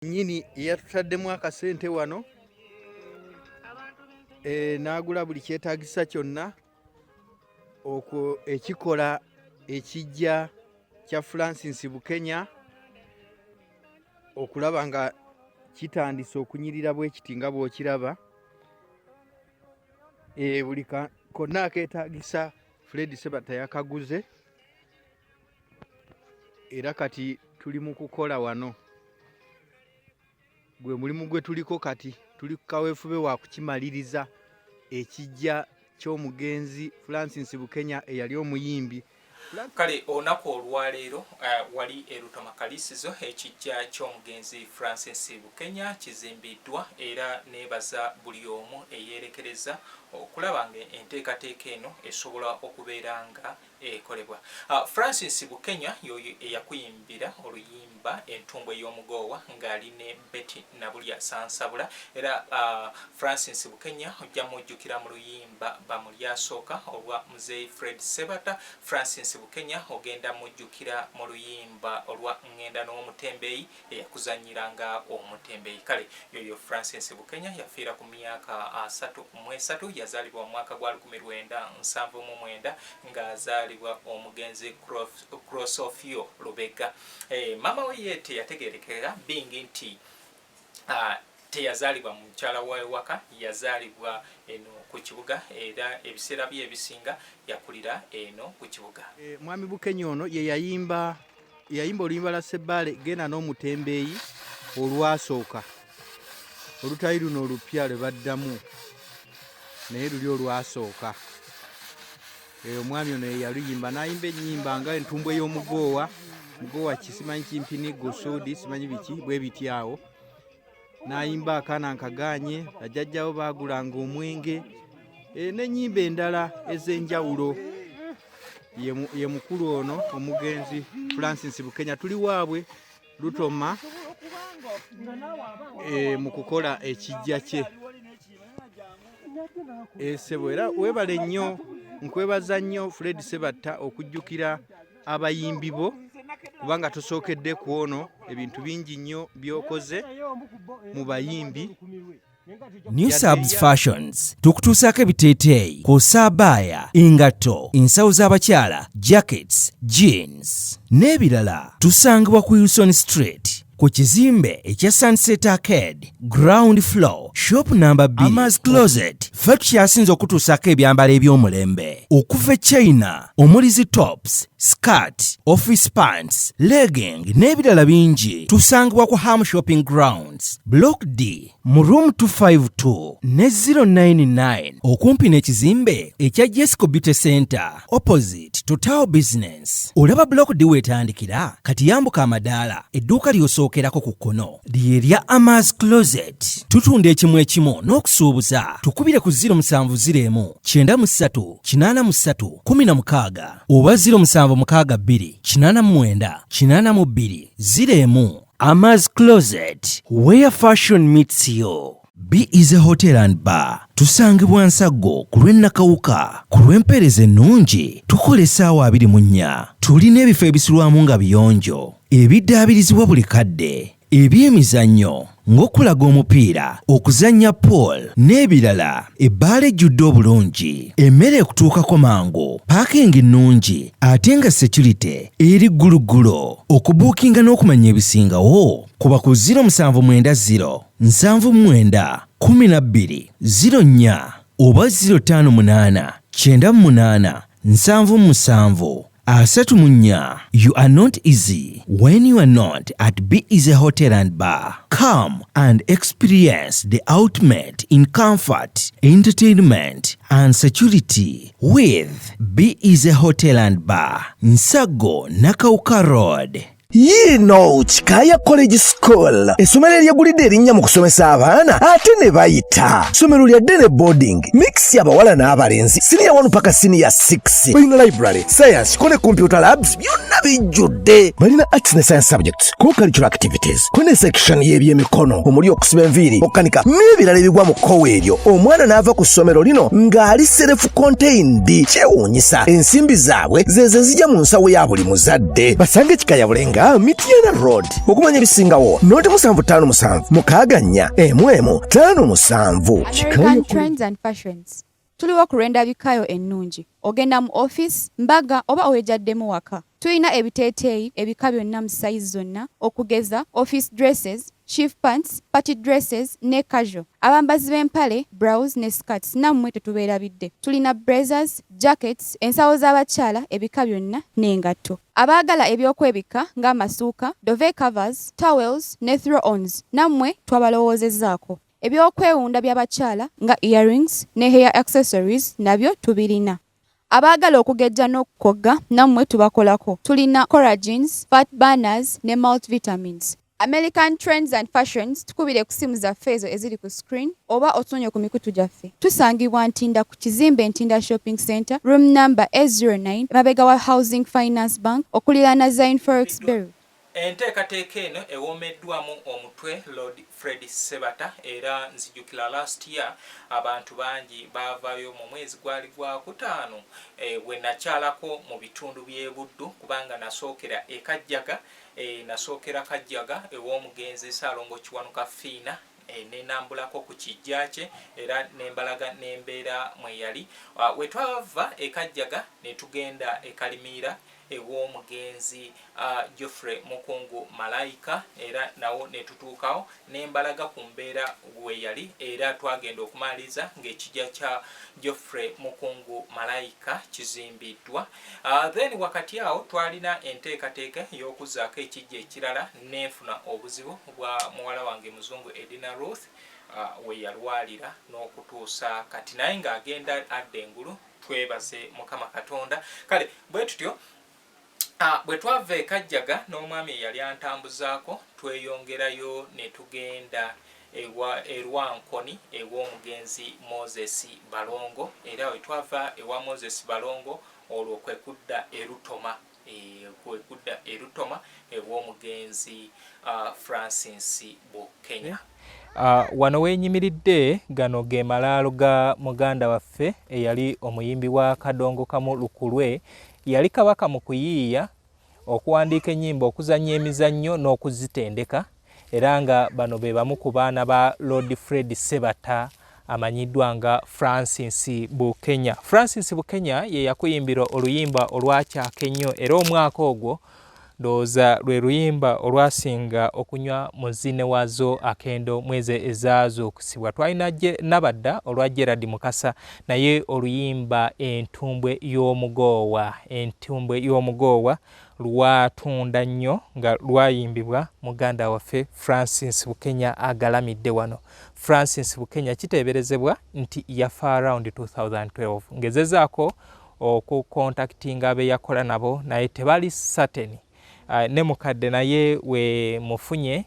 Nyini yatutaddemu akasente wano n'agula buli kyetaagisa kyonna okwo ekikola ekijja kya Francis Bukenya okulaba nga kitandise okunyirira bwe kiti nga bw'okiraba. Buli konna akeetaagisa Fred Ssebatta yakaguze era kati tuli mu kukola wano. Gwe mulimu gwe tuliko kati tuli ku kaweefube wa kukimaliriza ekijja ky'omugenzi Francis Bukenya eyali omuyimbi. Kale olunaku olwaleero wali erutomakalisizo ekijja ky'omugenzi Francis Bukenya kizimbiddwa era neebaza buli omu eyeerekereza okulaba nga enteekateeka eno esobola okubeera nga ekolebwa. Francis Bukenya yoyo eyakuyimbira oluyimba entumbwe y'omugoowa ng'ali ne Betty Nabulya Sansabula era Francis Bukenya ojja mujjukira mu luyimba bamulyasooka olwa muzeeyi Fred Ssebatta. Francis Bukenya ogenda mujjukira mu luyimba olwa ngenda n'omutembeeyi eyakuzanyiranga omutembeeyi. Kale yoyo Francis Bukenya yafiira ku myaka 33 yazaalibwa mu mwaka gwa 1979 ng'azaalibwa omugenzi Crossofio Lubega. Mama we ye teyategeerekera bingi nti teyazaalibwa mu mukyala w'ewaka, yazaalibwa eno ku kibuga era ebiseera bye ebisinga yakulira eno ku kibuga. Mwami Bukenya ono ye yayimba oluyimba lwa Ssebbale genda n'omutembeeyi olwasooka, olutali luno olupya lwe baddamu naye luli olwasooka. Omwami ono ye yaluyimba n'ayimba ennyimba nga entumbwe y'omugoowa, mugoowa kisimanyi kimpini gosoodi simanyi biki bwe bityawo. N'ayimba akaana nkaganye, bajjajjawo baagulanga omwenge n'ennyimba endala ez'enjawulo. Ye mukulu ono omugenzi Francis Bukenya tuli waabwe Lutoma mu kukola ekijja kye. Ssebo era weebale nnyo, nkwebaza nnyo Fred Ssebatta okujjukira abayimbi bo kubanga tosookedde ku ono ebintu bingi nnyo by'okoze mu bayimbi. New Subs Fashions tukutuusaako ebiteeteeyi kw'ossa abaya, engatto, ensawo z'abakyala, jackets, jeans n'ebirala. Tusangibwa ku Wilson Street ku kizimbe ekya Sunset Arcade ground floor shop number B. Ama's Closet ffe tukyasinze okutuusaako ebyambalo eby'omulembe okuva China omuli zi tops, skirt, office pants, legging n'ebirala bingi. Tusangibwa ku Ham Shopping Grounds Block D mu room 252 ne 099 okumpi n'ekizimbe ekya Jesco Beauty Center opposite to Tower Business. Olaba Block D wetandikira kati yambuka amadaala edduuka ly'osookerako ku kkono lye lya Ama's Closet. Tutunda ekimu n'okusuubuza. Tukubire ku 0701 93 83 16 oba 0762 89 82 01. Ama's Closet, where fashion meets you. B is a hotel and bar. Tusangibwa Nsago ku lw'Ennakawuka ku lw'empeereza ennungi tukola essaawa 24. Tulina ebifo ebisulwamu nga biyonjo, ebiddaabirizibwa buli kadde, ebyemizannyo ng'okulaga omupiira, okuzannya pool n'ebirala. Ebbaala ejjudde obulungi, emmere ekutuukako mangu, paakingi ennungi ate nga security eri gguluggulo. Okubuukinga n'okumanya ebisingawo kuba ku 0790 79 12 04 oba 058 98 77 34. You are not easy when you are not at B Easy Hotel and Bar. Come and experience the ultimate in comfort, entertainment and security with B Easy Hotel and Bar, Nsago, Nakauka Road. Yino Chikaya College School essomero eryegulidde erinnya mu kusomesa abaana ate ne bayita ssomero lya Dene Boarding mix y'abawala n'abalenzi senior 1 paka senior 6. Balina library, science, kone computer labs byonna bijjudde. Balina arts ne science subjects, co-curricular activities, kone section y'ebyemikono omuli okusiba enviiri, okukanika n'ebirala ebigwa mu kkowe eryo. Omwana n'ava ku ssomero lino ng'ali self contained. Kyewuunyisa ensimbi zaabwe ze zijja mu nsawo ya buli muzadde. Basange Chikaya Bulenga nga Mityana Road. Okumanya ebisingawo noti 757 6 4 American Trends and Fashions. Tuliwo kurenda bikayo ennungi. Ogenda mu office, mbaga oba owejaddemu waka. Tulina ebiteeteeyi ebika byonna mu size zonna okugeza office dresses, chief pants, party dresses ne casual. Abambazi b'empale, blouse ne skirts nammwe tetubeerabidde. Tulina blazers, jackets, ensawo z'abakyala ebika byonna n'engatto. Abaagala ebyokwebika ng'amasuuka, duvet covers, towels ne throw-ons nammwe twabalowoozezaako. Ebyokwewunda by'abakyala nga earrings ne hair accessories nabyo tubirina. Abaagala okugejja n'okukogga nammwe tubakolako. Tulina collagens, fat burners ne multivitamins. American Trends and Fashions tukubire ku simu zaffe ezo eziri ku screen oba otunye ku mikutu gyaffe. Tusangibwa Ntinda ku kizimbe Ntinda Shopping Center, room number A09, mabega wa Housing Finance Bank, okuliraana Zion Forex Bureau. Enteekateeka eno ewoomeddwamu omutwe Lord Fred Sebata era nzijukira last year abantu bangi baavaayo mu mwezi gwali gwa kutaano we nakyalako mu bitundu by'e Buddu kubanga nasookera e Kajjaga nasookera Kajjaga ew'omugenzi Ssaalongo Kiwanuka Fiina nenambulako ku kijja kye era nembalaga nembeera mwe yali we twava e Kajjaga ne tugenda e Kalimiira ew'omugenzi Geoffrey Mukungu Malaika era nawo netutuukawo nembalaga ku mbeera we yali era twagenda okumaliza ng'ekijja kya Geoffrey Mukungu Malaika kizimbiddwa. Then wakati awo twalina enteekateeka y'okuzaako ekijja ekirala nenfuna obuzibu bwa muwala wange muzungu Edina Ruth we yalwalira n'okutuusa kati naye ng'agenda adda engulu. Twebaze Mukama Katonda. Kale bwe tutyo bwe twava e Kajjaga n'omwami eyali antambuzaako tweyongerayo ne tugenda Rwankoni ew'omugenzi Moses Balongo era we twava ewa Moses Balongo olwo kwe kudda Erutoma ew'omugenzi Francis Bukenya. Wano wenyimiridde gano ge malaalo ga muganda waffe eyali omuyimbi wa Kadongo Kamu Lukulwe yali kabaka mu kuyiiya okuwandiika ennyimba okuzannya emizannyo n'okuzitendeka era nga bano be bamu ku baana ba Lord Fred Sebata amanyiddwa nga Francis Bukenya. Francis Bukenya ye yakuyimbira oluyimba olwakyaka ennyo era omwaka ogwo ndowooza lwe luyimba olwasinga okunywa muzine waazo akendo mwezi ezaazuukusibwa. Twalina nabadda olwa Gerard Mukasa naye oluyimba entumbwe y'omugoowa lwatunda nnyo nga lwayimbibwa muganda waffe Francis Bukenya agalamidde wano. Francis Bukenya kiteeberezebwa nti yafa around 2012. Ngezezaako okukontaktinga abe yakola nabo naye tebali certain. Ne mukadde naye we mufunye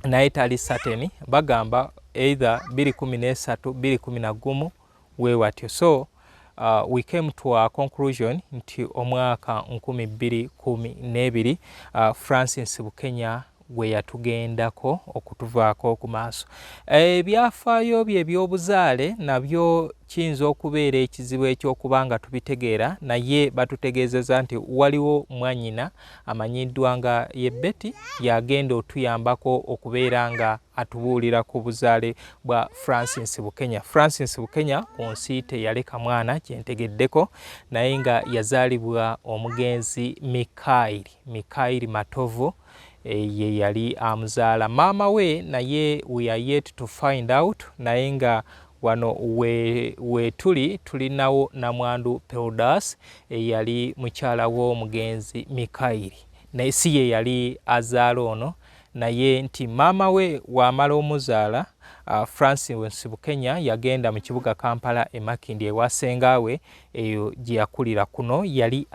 naye tali certain, bagamba either 2013 2011 we watyo. So we came to a conclusion nti omwaka 2012 Francis Bukenya gwe yatugendako okutuvaako ku maaso. Ebyafaayo bye by'obuzaale nabyo kiyinza okubeera ekizibu eky'okubanga tubitegeera naye batutegeezeza nti waliwo mwannyina amanyiddwa nga ye Betty yagenda otuyambako okubeera nga atubuulira ku buzaale bwa Francis Bukenya. Francis Bukenya ku nsi teyaleka mwana kyentegeddeko naye nga yazaalibwa omugenzi Mikaili Matovu ye yali amuzaala. Maama we naye we are yet to find out naye nga wano we tulinawo namwandu Peodas yali mukyala w'omugenzi Mikaili naye si ye yali azaala ono naye nti maama we wamala omuzaala Francis Bukenya yagenda mu kibuga Kampala e Makindye ewa sengaawe eyo gye yakulira. Kuno yali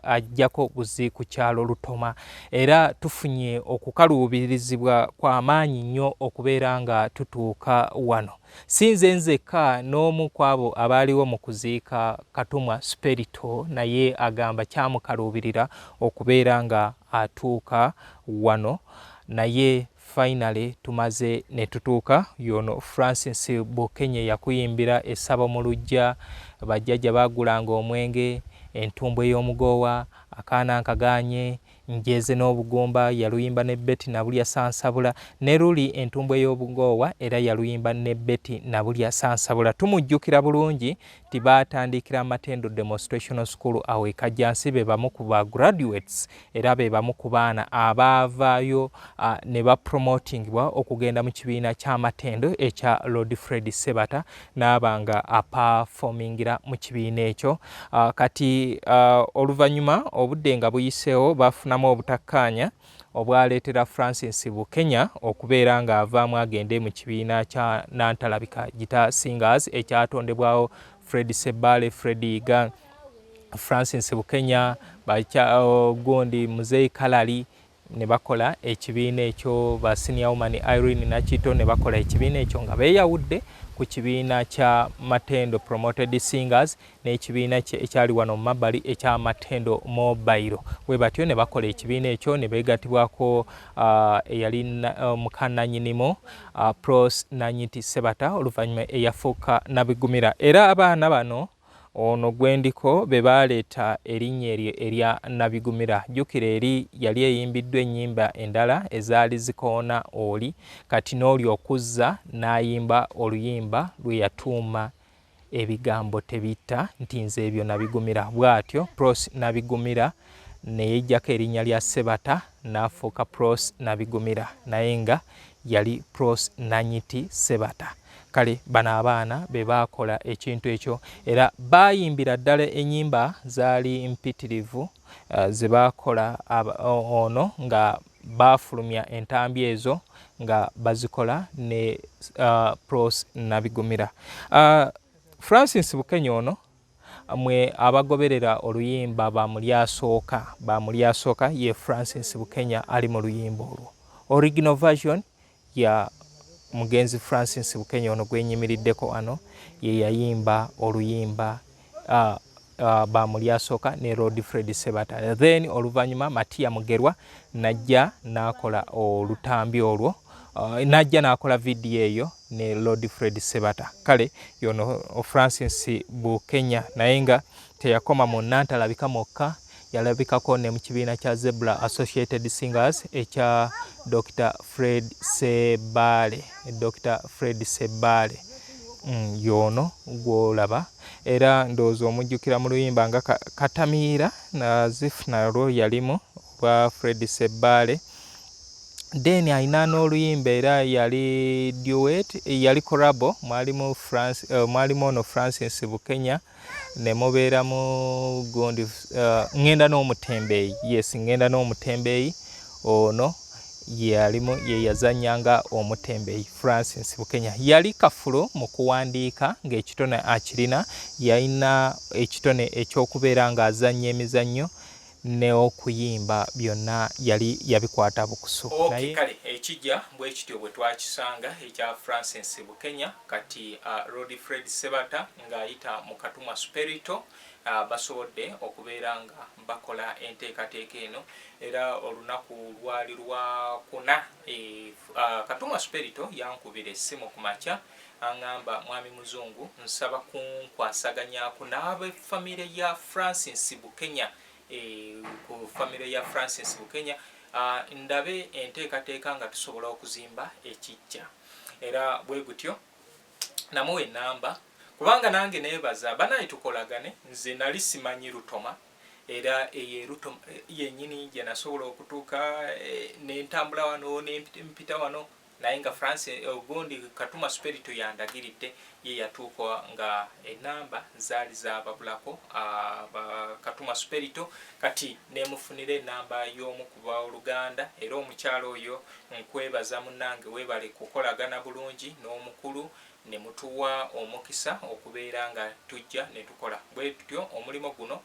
ajjako buzi ku kyalo Lutoma era tufunye okukaluubirizibwa kw'amaanyi nnyo okubeera nga tutuuka wano. Sinze nzekka n'omu kwabo abaaliwo mu kuziika Katumwa Spirito naye agamba kyamukaluubirira okubeera nga atuuka wano naye finally tumaze ne tutuuka yono Francis Bukenya yakuyimbira essabo mu luggya bajjajja baagulanga omwenge entumbwe y'omugoowa akaana nkaganye Njeze n'obugumba yaluyimba ne Betty Nabulya Sansabula, ne Luli entumbwe y'obugoowa era yaluyimba ne Betty Nabulya Sansabula. Tumujjukira bulungi tibaatandikira Matendo Demonstrational School awe Kajjansi, be bamu ku ba graduates era be bamu ku baana abaavaayo ne bapromotingibwa okugenda mu kibiina kya Matendo ekya Lord Fred Sebata n'abanga aperformingira mu kibiina ekyo. Kati oluvannyuma obudde nga buyiseewo bafunamu obutakkaanya obwaleetera Francis Bukenya okubeera ng'avaamu agende mu kibiina kya Nantalabika Guitar Singers ekyatondebwawo Fred Sebale, Fred Iga, Francis Bukenya, gundi Muzeyi Kalali ne bakola ekibiina ekyo, ba senior woman Irene Nakito ne bakola ekibiina ekyo nga beeyawudde ku kibiina kya Matendo Promoted Singers n'ekibiina ekyali wano mu mabbali ekya Matendo Mobile. Bwe batyo ne bakola ekibiina ekyo ne beegatibwako eyali mukannanyinimo Pros Nanyiti Sebata, oluvannyuma eyafuuka Nabigumira. Era abaana bano ono gwendiko be baaleeta erinnya eryo erya Nabigumira. Jjukira eri yali eyimbiddwa ennyimba endala ezaali zikoona oli, kati n'oli okuzza n'ayimba oluyimba lwe yatuuma ebigambo tebitta nti nze ebyo Nabigumira. Bw'atyo Pros Nabigumira ne yejjako erinnya lya Sebata n'afuuka Pros Nabigumira naye nga yali Pros Nanyiti Sebata. Kale bano abaana be baakola ekintu ekyo era baayimbira ddala ennyimba zaali mpitirivu ze baakola ono nga baafulumya entambi ezo nga bazikola ne Pros Nabigumira. Francis Bukenya ono mwe abagoberera oluyimba bamulyasooka ye Francis Bukenya ali mu luyimba olwo. Original version ya mugenzi Francis Bukenya ono gwenyimiriddeko wano ye yayimba oluyimba bamulyasooka ne Lord Fred Sebata. Then oluvannyuma Matia Mugerwa najja n'akola olutambi olwo, najja n'akola vidiyo eyo ne Lord Fred Sebata. Kale yono Francis Bukenya naye nga teyakoma mu Nantalabika mokka, yalabikako ne mu kibiina kya Zebra Associated Singers ekya Dr. Fred Sebale. Dr. Fred Sebale yono gwolaba era ndowooza omujjukira mu luyimba nga Katamiira Nazif nalwo yalimu oba Fred Sebale. Then alina n'oluyimba era yali duet, yali korabo, mwalimu ono Francis Bukenya ne mubeeramu gundi ngenda n'omutembeeyi. Yes, ngenda n'omutembeeyi ono yalimu ye yazannyanga omutembeeyi Francis Bukenya. Yali kafulo mu kuwandiika ng'ekitone akirina, yalina ekitone ekyokubeera ng'azannya emizannyo n'okuyimba byonna yali yabikwata bukusu. Naye kale ekijja bwe kityo bwe twakisanga ekya Francis Bukenya. Kati Lord Fred Sebata ng'ayita mu Katumwa Spirito basobodde okubeera nga bakola enteekateeka eno era olunaku lwali lwa kuna. Katumwa Spirito yankubira essimu ku makya aŋŋamba mwami Muzungu nsaba kunkwasaganyako n'ab'effamire ya Francis Bukenya, ku famire ya Francis Bukenya ndabe enteekateeka nga tusobola okuzimba ekijja. Era bwe gutyo namuwa ennamba kubanga nange neebaza banaye tukolagane, nze nali simanyi Lutoma era Lutoma yennyini gye nasobola okutuuka n'entambula wano n'empita wano, naye nga Francis ogundi Katuma Spirito yandagiridde ye yatuuka nga ennamba zaali zababulako Katuma Spirito. Kati nemufunira ennamba y'omu ku booluganda era omukyalo oyo nkwebaza munnange, weebale kukolagana bulungi n'omukulu ne mutuwa omukisa okubeera nga tujja ne tukola bwe tutyo. Omulimo guno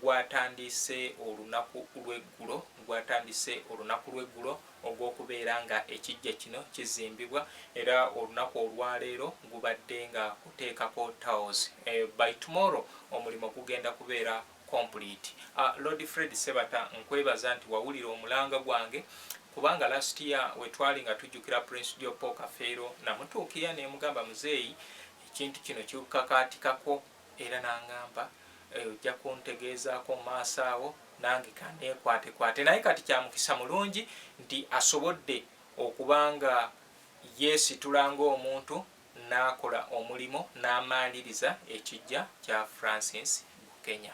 gwatandise olunaku lw'eggulo ogw'okubeera nga ekijja kino kizimbibwa era olunaku olwaleero gubadde nga kuteekako tiles. By tomorrow omulimo gugenda kubeera complete. Lord Fred Sebata nkwebaza nti wawulira omulanga gwange kubanga last year wetwali nga tujjukira Prince Jopo Kafeero namutuukira ne mugamba muzeeyi ekintu kino kikakaatikako era n'angamba ojja kuntegeezaako maaso awo nange kanekwate naye kati kyamukisa mulungi nti asobodde okubanga yeesitulanga omuntu n'akola omulimo n'amaaliriza ekijja kya Francis Bukenya.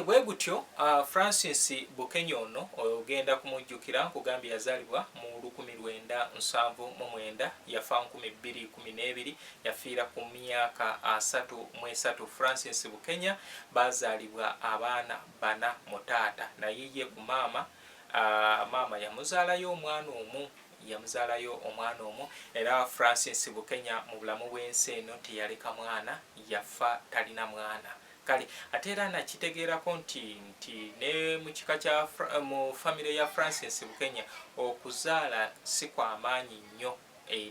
Bwe gutyo Francis Bukenya ono ogenda kumujjukira nkugambye yazaalibwa mu 1979 yafa 2012 yafiira ku myaka 33. Francis Bukenya bazaalibwa abaana 4 mu taata naye ye ku maama yamuzaalayo omwana omu era Francis Bukenya mu bulamu bw'ensi eno teyaleka mwana, yafa talina mwana. Kale ate era nakitegeerako nti ne mu kika kya mu famire ya Francis Bukenya okuzaala si kwa maanyi nnyo,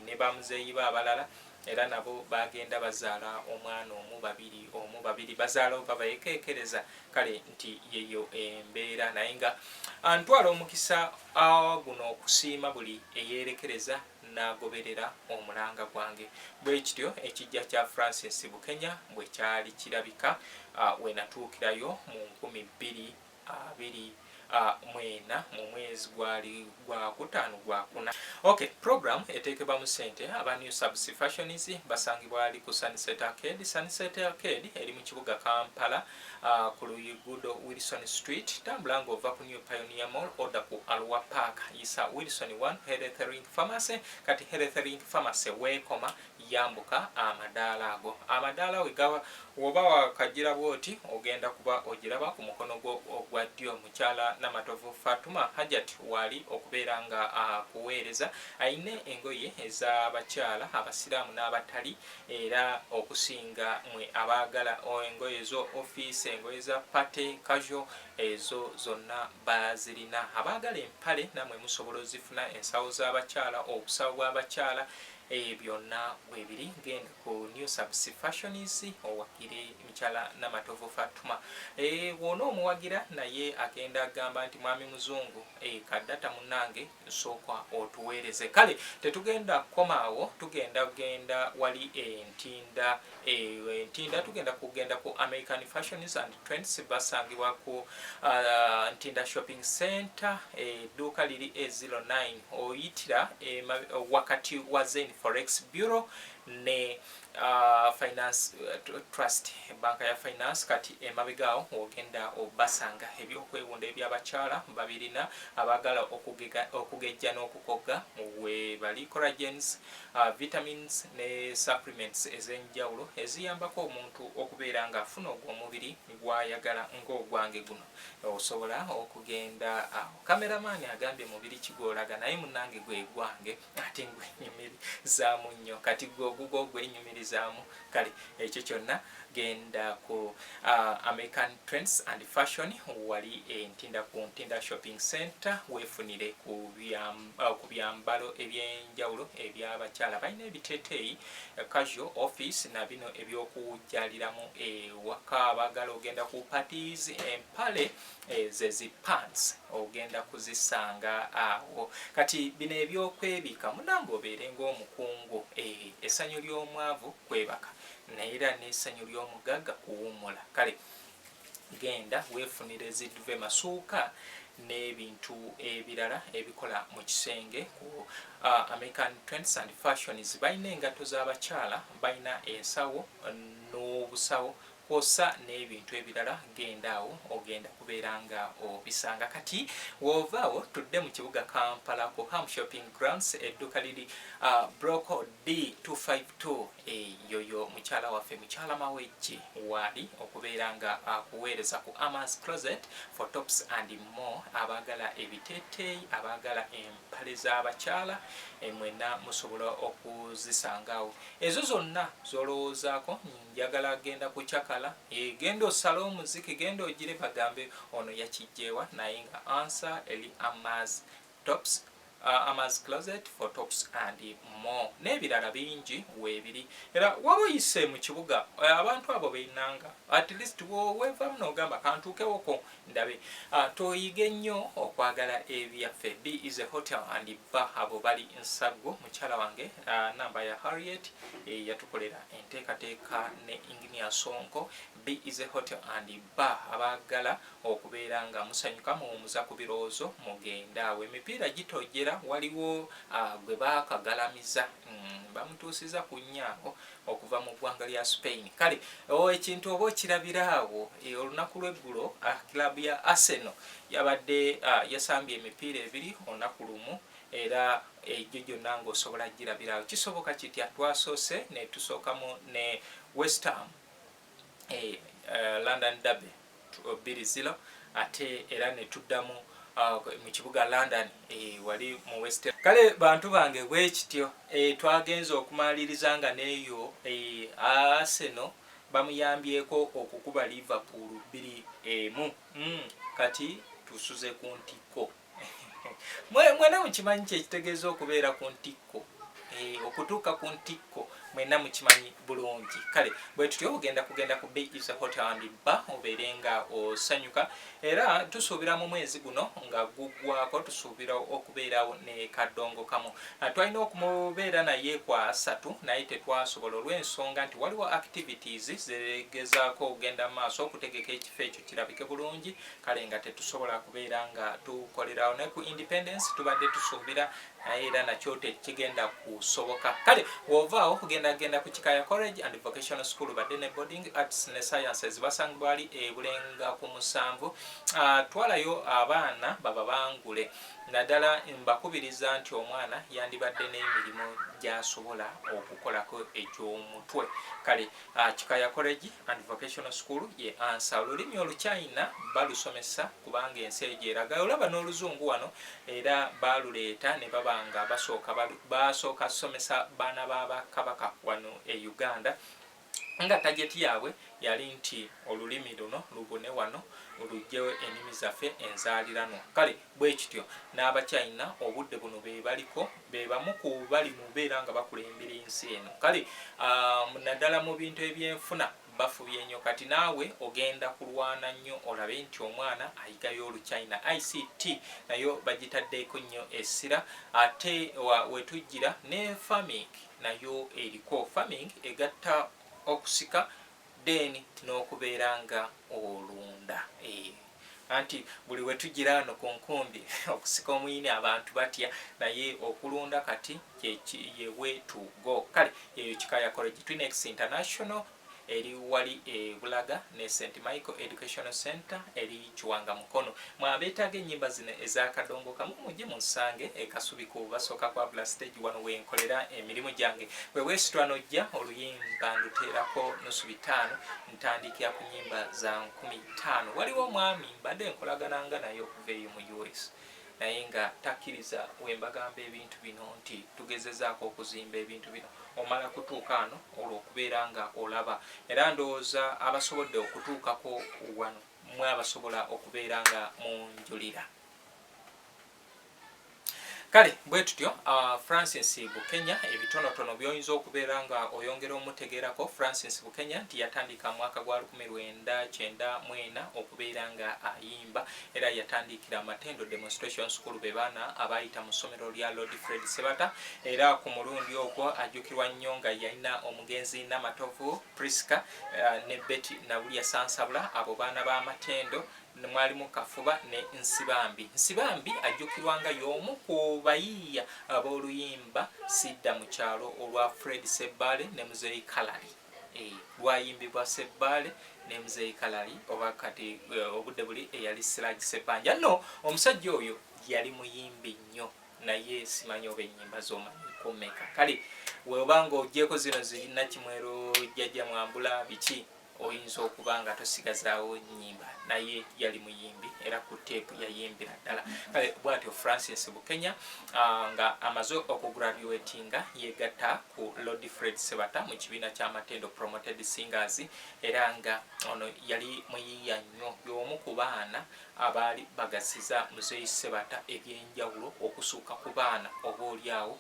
ne bamuzeeyi be abalala era nabo bagenda bazaala omwana omu babiri bazaala oba bayekeekereza. Kale nti yeyo embeera naye nga antwala omukisa guno okusiima buli eyeerekereza n'agoberera omulanga gwange. Bwe kityo ekijja kya Francis Bukenya bwe kyali kirabika we natuukirayo mu 2024 mu mwezi gwali gwa kutaano gwa kuna. Okay, program eteekebwa mu ssente aba New Subs Fashions basangibwa ali ku Sunset Arcade. Sunset Arcade eri mu kibuga Kampala ku Luguudo Wilson Street. Tambula ng'ova ku New Pioneer Mall oda ku Alwa Park yisa Wilson 1 Health Link Pharmacy. Kati Health Link Pharmacy weekoma yambuka amadaala ago. Amadaala wegawa woba wakagira bwoti ogenda kuba ogiraba ku mukono ogwa ddyo. Mukyala Namatovu Fatuma Hajat wali okubeera nga kuweereza ayine engoye ez'abakyala abasiraamu n'abatali era okusinga mwe abaagala engoye zo office, engoye za party casual, ezo zonna bazirina. Abaagala empale namwe musobola ozifuna, ensawo z'abakyala, obusawo bw'abakyala byonna bwebiri. Genda ku New Subs Fashions owakire Mukyala Namatovu Fatuma. Wona omuwagira naye agenda agamba nti mwami muzungu kaddata munnange nsooka otuweereze. Kale tetugenda komaawo, tugenda wali entinda tugenda kugenda ku American Fashions and Trends basangibwa ku Ntinda Shopping Center. Edduuka liri E09 oyitira wakati wa Zen Forex Bureau ne Finance Trust banka ya finance. Kati emabegaawo ogenda obasanga ebyokwewunda eby'abakyala babirina abagala okugejja n'okukoga we bali collagens, vitamins ne supplements ez'enjawulo eziyambako omuntu okubeera nga afuna ogw'omubiri gwayagala ng'ogwange guno. Osobola okugenda kameramaani agambye mubiri kigoolaga naye munnange gwe gwange ate ngwe nyumirizaamu nnyo. Kati gwe gwenyumirizaamu. Kale ekyo kyonna genda ku American Trends and Fashion wali entinda ku Ntinda Shopping Center weefunire ku byambalo ebyenjawulo eby'abakyala. Balina ebiteeteeyi casual office na bino eby'okujjaliramu ewaka abagala ogenda ku parties, empale zezi pants ogenda kuzisanga awo. Kati bino ebyokwebika munange obeere ng'omukungu. Essanyu ly'omwavu kwebaka naye era n'essanyu ly'omugagga kuwummula. Kale genda weefunire ziduve masuuka n'ebintu ebirala ebikola mu kisenge ku American Trends and Fashions. Balina engatto z'abakyala, balina ensawo n'obusawo kwosa n'ebintu ebirala. Genda awo ogenda kubeera nga obisanga. Kati wovaawo tudde mu kibuga Kampala ku Ham Shopping Grounds edduuka liri Block D252. Yoyo mukyala waffe Mukyala Mawejje wali okubeera nga akuweereza ku Amas Closet for tops and more. Abaagala ebiteeteeyi, abaagala empale z'abakyala mwena musobola okuzisangawo. Ezo zonna z'olowoozaako njagala genda kukyakala. Genda osala omuziki, genda ogire bagambe ono yakijjeewa naye nga answer eri Amas tops Ama's Closet, Photops and more. N'ebirala bingi weebiri. Era waba oyise mu kibuga abantu abo beinanga at least weevamu n'ogamba kantuukewoko ndabe. Toyige nnyo okwagala ebyaffe. B is a hotel and bar abo bali Nsaggo. Mukyala wange namba ya Harriet yatukolera enteekateeka ne Engineer Sonko. B is a hotel and bar abagala okubeera nga musanyuka muwumuza ku birowoozo mugenda awo. Emipiira gitojjera waliwo gwe baakagalamiza bamutuusiza ku nnyango okuva mu ggwanga lya Spain. Kale ekintu oba okirabira awo olunaku lw'eggulo kilabu ya Arsenal yabadde yasambye emipiira 2 olunaku lumu era egyo gyonna ng'osobola girabirawo. Kisoboka kitya twasoose ne tusookamu ne West Ham London Derby 2-0 ate era ne tuddamu mu kibuga London wali mu West Ham. Kale bantu bange bwekityo twagenza okumaliriza nga neeyo Arsenal bamuyambyeko okukuba Liverpool 2-1 kati tusuze ku ntikko. Mwena mukimanyi kyekitegeeza okubeera ku ntikko okutuuka ku ntikko mwena mukimanyi bulungi. Kale bwe tutyo ogenda kugenda ku B is a hotel and bar obeere nga osanyuka era tusuubira mu mwezi guno nga guggwako tusuubira okubeerawo ne kadongo kamu. Twalina okumubeera naye kwa 3 naye tetwasobola olw'ensonga nti waliwo activities zegezaako ogenda maaso okutegeka ekifo ekyo kirabike bulungi. Kale nga tetusobola kubeera nga tukolerawo ne ku Independence tubadde tusuubira naye era nakyo tekigenda kusoboka. Kale wovaawo genda ku Kikaya College and Vocational School badde ne boarding arts ne sciences basangibwa ali Bulenga ku 7. Twalayo abaana baba bangule naddala mbakubiriza nti omwana yandibadde n'emirimu gy'asobola okukolako eky'omutwe. Kale Kikaya College and Vocational School ye ansa. Olulimi Oluchina balusomesa kubanga ensi egyo eraga olaba n'Oluzungu wano era baluleeta ne babanga basooka somesa baana b'Abakabaka wano e Uganda nga tageti yaabwe yali nti olulimi luno lubune wano olugyewo ennimi zaffe enzaalirano. Kale bwe kityo n'Abachina obudde buno be baliko be bamu ku bali mu beera nga bakulembera ensi eno. Kale naddala mu bintu ebyenfuna bafubye nnyo kati naawe ogenda kulwana nnyo olabe nti omwana ayigayo Oluchina. ICT nayo bagitaddeeko nnyo essira ate wetujjira ne farming nayo eriko. Farming egatta okusika then n'okubeera nga olunda anti buli wetujjira wano ku nkumbi okusika omuyini abantu batya naye okulunda kati yewe to go. Kale eyo Kikaya College. Twinex International eri wali Bulaga ne St. Michael Educational Center eri Kiwanga Mukono. Mwabeetaaga ennyimba zino ez'akadongo kamu mujje musange Kasubi ku basooka kwa Bla Stage wano wenkolera emirimu gyange. Weweesitwa nojja oluyimba nduteerako nusu 5 ntandikira ku nnyimba za 15. Waliwo omwami mbadde nkolagananga naye okuva eyo mu US naye nga takkiriza wembagamba ebintu bino nti tugezezaako okuzimba ebintu bino omala kutuuka ano olw'okubeera nga olaba era ndowooza abasobodde okutuukako wano mwe abasobola okubeera nga munjulira. Kale bwe tutyo Francis Bukenya ebitonotono by'oyinza okubeera nga oyongera omutegeerako. Francis Bukenya nti yatandika mwaka gwa 1994 okubeera nga ayimba era yatandikira Matendo Demonstration School be baana abayita mu ssomero lya Lord Fred Sebata era ku mulundi ogwo ajjukirwa nnyo nga yalina omugenzi Namatovu Priska ne Betty Nabulya Sansabula abo baana ba Matendo mwalimu Kafuba ne Nsibambi. Nsibambi ajjukirwanga y'omu ku bayiiya ab'oluyimba Sidda mu kyalo olwa Fred Sebbale ne Muzeeyi Kalali. Lwayimbibwa Sebbale ne Muzeeyi Kalali oba kati obudde buli eyali Siraji Sebbanja. No, omusajja oyo yali muyimbi nnyo naye simanyi oba ennyimba z'omanyiko mmeka. Kale weobanga ogyeko zino zirina Kimwero Jjajja Mwambula biki oyinza okuba nga tosigazaawo nnyimba naye yali muyimbi era ku teepu yayimbira ddala. Kale bw'atyo Francis Bukenya nga amaze okugraduatinga yegatta ku Lord Fred Sebata mu kibiina ky'Amatendo Promoted Singers era nga ono yali muyiiya nnyo y'omu ku baana abaali bagasiza Muzeeyi Sebata ebyenjawulo okusuuka ku baana oboolyawo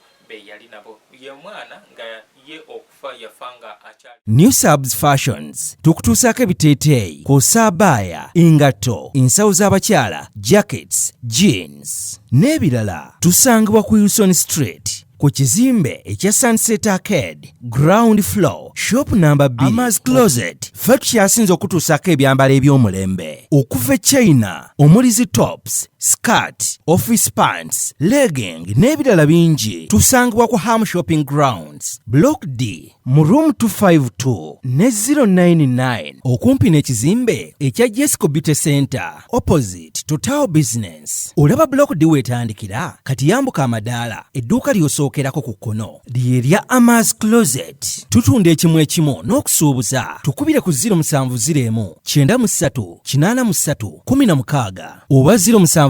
yali nabo ye mwana nga ye okufa yafanga akyali. New Subs Fashions tukutuusaako ebiteeteeyi kw'osaabaya engatto ensawo z'abakyala jackets jeans n'ebirala tusangibwa ku Wilson Street ku kizimbe ekya Sunset Arcade ground floor shop number B Ama's Closet. Ffe tukyasinza okutuusaako ebyambalo eby'omulembe okuva China omuli tops skirt office pants legging n'ebirala bingi. Tusangibwa ku Ham Shopping Grounds Block D mu room 252 ne 099 okumpi n'ekizimbe ekya Jesco Beauty Center opposite to Tower Business. Olaba Block D wetandikira kati yambuka amadaala edduuka ly'osookerako ku kkono lyerya Ama's Closet. Tutunda ekimu ekimu n'okusuubuza tukubire ku 0701 93 83 16 oba 0762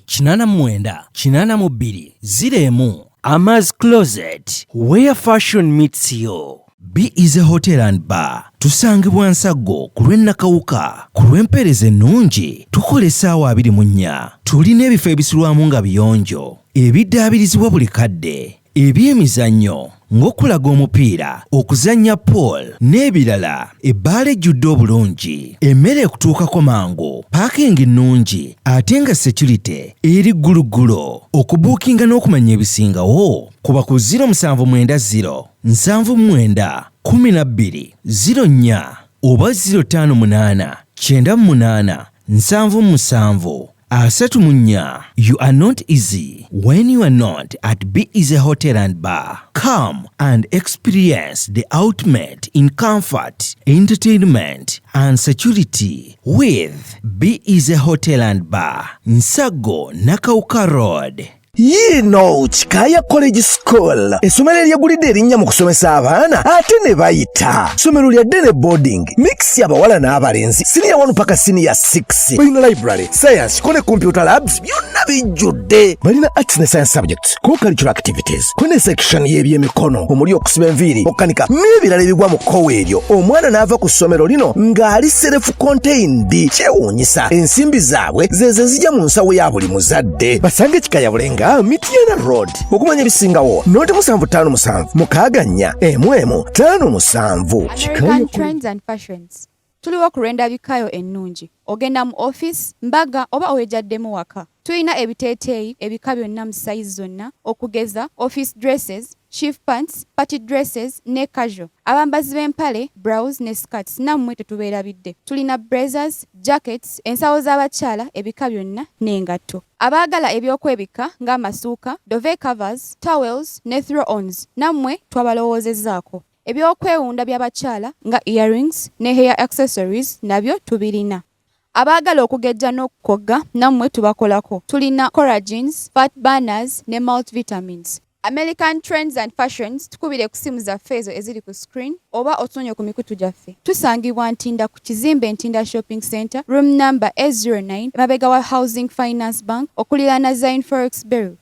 89 82 01. Ama's Closet, where fashion meets you. B is a hotel and bar. Tusangibwa Nsago ku lw'Ennakawuka ku lw'empeereza ennungi tukola essaawa 24. Tulina ebifo ebisulwamu nga biyonjo ebiddaabirizibwa buli kadde ebyemizannyo ng'okulaga omupiira okuzannya pool n'ebirala. Ebbaala ejjudde obulungi emmere ekutuukako mangu paakingi nnungi ate nga security eri gguluggulo. Okubuukinga n'okumanya ebisingawo kuba ku 0790 79 12 04 oba 058 98 77 34. You are not easy when you are not at B is a hotel and bar. Come and experience the ultimate in comfort, entertainment and security with B is a hotel and bar. Nsago Nakauka Road. Yino Chikaya College School essomero eryegulidde erinnya mu kusomesa abaana ate ne bayita. Ssomero lya Dene Boarding mix y'abawala n'abalenzi senior 1 paka senior 6. Balina library, science, kone computer labs byonna bijjudde. Balina arts ne science subjects, co-curricular activities, kone section y'ebyemikono omuli okusiba enviiri, okukanika n'ebirala ebigwa mu kkowe eryo. Omwana n'ava ku ssomero lino ng'ali self contained. Kyewuunyisa ensimbi zaabwe ze zijja mu nsawo ya buli muzadde. Basange Chikaya Bulenga Mitiana Road. Okumanya ebisingawo noti 757 mukaganya emwemu 57. American Trends and Fashions. Tuliwo ku Rwenda Bikayo ennungi. Ogenda mu office, mbaga oba owejaddemu waka. Tulina ebiteeteeyi ebika byonna mu size zonna okugeza office dresses, chief pants, party dresses ne casual. Abambazi b'empale, blouse ne skirts nammwe tetubeerabidde. Tulina blazers, jackets, ensawo z'abakyala ebika byonna n'engatto. Abaagala ebyokwebika ng'amasuuka, duvet covers, towels ne throw-ons nammwe twabalowoozezzaako. Ebyokwewunda by'abakyala nga earrings ne hair accessories nabyo tubirina. Abaagala okugejja n'okukogga nammwe tubakolako. Tulina collagens, fat burners ne multivitamins. American Trends and Fashions tukubire ku simu zaffe ezo eziri ku screen oba otusonye ku mikutu gyaffe. Tusangibwa Ntinda ku kizimbe Ntinda Shopping Center, room number 809, emabega wa Housing Finance Bank, okuliraana Zine Forex Bureau.